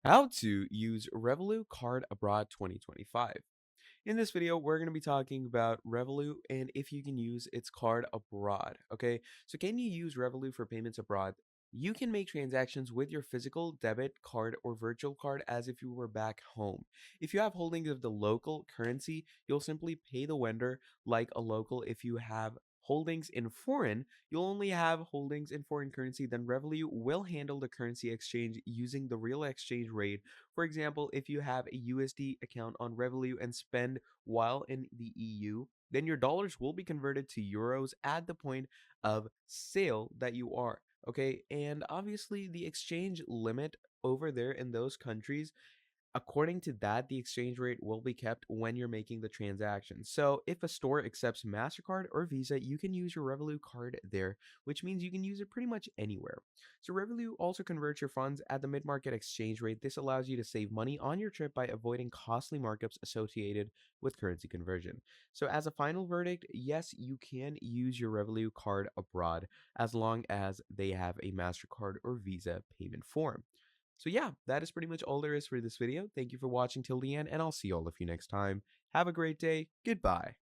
How to use Revolut Card Abroad 2025. In this video, we're going to be talking about Revolut and if you can use its card abroad. Okay, so can you use Revolut for payments abroad? You can make transactions with your physical debit card or virtual card as if you were back home. If you have holdings of the local currency, you'll simply pay the vendor like a local. If you have holdings in foreign, you'll only have holdings in foreign currency. Then Revolut will handle the currency exchange using the real exchange rate. For example, if you have a USD account on Revolut and spend while in the EU, then your dollars will be converted to euros at the point of sale that you are. Okay. And obviously, the exchange limit over there in those countries, according to that, the exchange rate will be kept when you're making the transaction. So if a store accepts MasterCard or Visa, you can use your Revolut card there, which means you can use it pretty much anywhere. So Revolut also converts your funds at the mid-market exchange rate. This allows you to save money on your trip by avoiding costly markups associated with currency conversion. So as a final verdict, yes, you can use your Revolut card abroad as long as they have a MasterCard or Visa payment form. So yeah, that is pretty much all there is for this video. Thank you for watching till the end, and I'll see all of you next time. Have a great day. Goodbye.